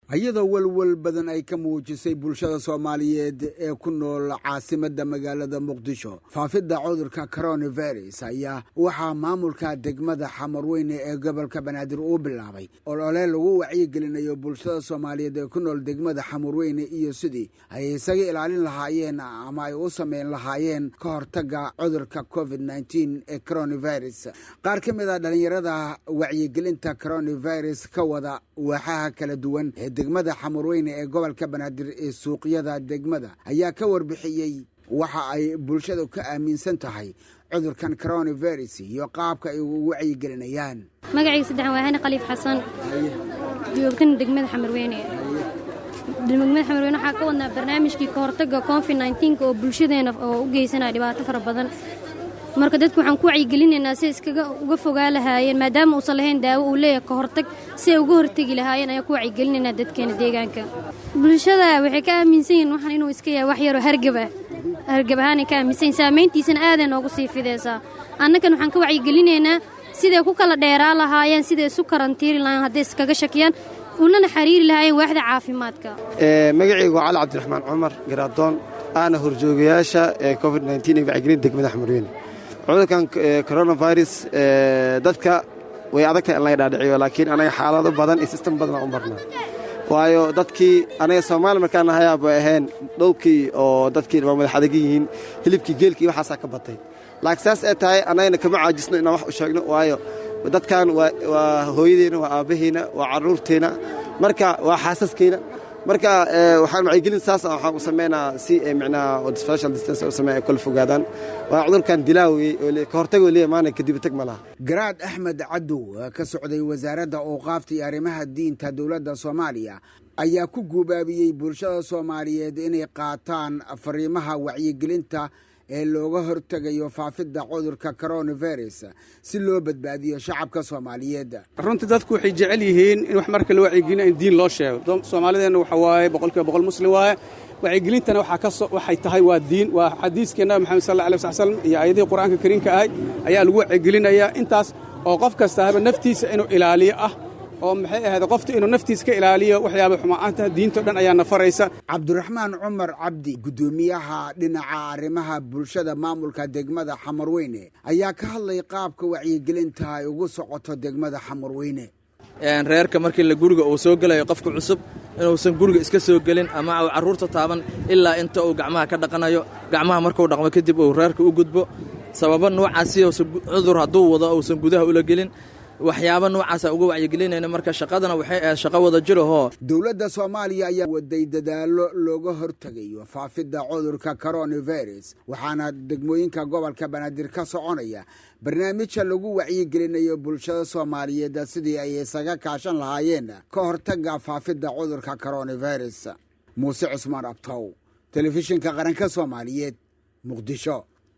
ayadoo walwal badan ay ka muujisay bulshada Soomaaliyeed ee ku nool caasimadda magaalada Muqdisho faafidda cudurka coronavirus ayaa waxa maamulka degmada Xamar Weyne ee gobolka Banaadir uu bilaabay olole lagu wacyigelinayo bulshada Soomaaliyeed ee ku nool degmada Xamar Weyne iyo sidii ay isaga ilaalin lahaayeen ama ay u sameyn lahaayeen ka hortagga cudurka COVID-19 ee coronavirus. qaar ka mid ah dhalinyarada wacyigelinta coronavirus ka wada waaxaha kala duwan degmada Xamar Weyne ee gobolka Banaadir ee suuqyada degmada ayaa ka warbixiyay waxa ay bulshadu ka aaminsan tahay cudurkan coronavirus iyo qaabka ay ugu wacyigelinayaan. magacayga saddexan waa Hani Khaliif Xasan joogtan degmada Xamar Weyne. degmada Xamar Weyne waxa ka wadnaa barnaamijkii ka hortagga COVID-19 oo bulshadeena oo u geysanaya dhibaato fara badan. marka dadku waxaan ku wacyigelinaynaa si iskaga uga fogaa lahaayeen maadaama uu salahayn daawo uu leeyahay ka hortag si ay uga hortagi lahaayeen ayaa ku wacyigelinaynaa dadkeena deegaanka. bulshada waxay ka aaminsan yihiin waxaan inuu iska yahay wax yar oo hargab ahaan ka aaminsan saameyntiisana aad ay noogu sii fideysaa. annagana waxaan ka wacyigelinaynaa siday ku kala dheeraa lahaayeen siday isu karantiiri lahaayeen hadday iskaga shakiyaan unana xiriiri lahaayeen waaxda caafimaadka. magacaygu waa Cali Cabdiraxmaan Cumar Garaadoon aana horjoogayaasha COVID-19 ee wacyigelinta degmada Xamar Weyne. cudurkan coronavirus dadka way adagtahay in la dhaadhiciyo laakiin anaga xaalado badan iyo system badan u marnaa waayo dadkii anaga Soomaali markaan hayaaba ahayn dhowkii oo dadkii waa madax adag yihiin hilibkii geelkii waxaas ka batay laakiin saas ay tahay anagana kama caajisno in wax u sheegno waayo dadkan waa hooyadeena waa aabaheena waa caruurteena marka waa xaasaskeena marka waxaan wacyigelin saas waxaan u sameynaa si macnaa social distance oo sameeyo kala fogaadaan waa cudurkan dilaawi oo ka hortagoo leeyahay kadib tag malaha. Garaad Axmed Cadow ka socday wasaaradda awqaafta iyo arrimaha diinta dawladda Soomaaliya ayaa ku guubaabiyay bulshada Soomaaliyeed inay qaataan fariimaha wacyigelinta ee looga hortagayo faafidda cudurka coronavirus si loo badbaadiyo shacabka Soomaaliyeed. runtii dadku waxay jecel yihiin in wax marka la wacyigelinayo diin loo sheego. Soomaaliyeedna waxa waaye boqolkiiba muslim waaye. wacyigelintana waxay tahay waa diin waa xadiiskeena Maxamed sallallahu alayhi wasallam iyo aayadii Quraanka Kariimka ah ayaa lagu wacyigelinayaa intaas oo qof kasta haba naftiisa inuu ilaaliyo ah oo maxay ahayd qoftu inuu naftiisa ka ilaaliyo waxyaabo xumaanta diinta dhan ayaa nafaraysa. Cabdiraxmaan Cumar Cabdi gudoomiyaha dhinaca arrimaha bulshada maamulka degmada Xamar Weyne ayaa ka hadlay qaabka wacyigelinta ay ugu socoto degmada Xamar Weyne. reerka markii la guriga uu soo galayo qofka cusub inuusan guriga iska soo galin ama caruurta taaban ilaa inta uu gacmaha ka dhaqanayo gacmaha markuu dhaqmo kadib uu reerka u gudbo sababa noocaas oo cudur haduu wado uusan gudaha ula gelin waxyaabo noocaas uga wacyigelinayna marka shaqadana waxay ahayd shaqo wada jiro dawladda Soomaaliya ayaa waday dadaalo looga hortagayo faafidda cudurka coronavirus waxaana degmooyinka gobolka Banaadir ka soconaya barnaamijka lagu wacyigelinayo bulshada Soomaaliyeed sidii ay isaga kaashan lahaayeen ka hortagga faafidda cudurka coronavirus. Muuse Cusmaan Abtow, telefishinka qaranka Soomaaliyeed, Muqdisho.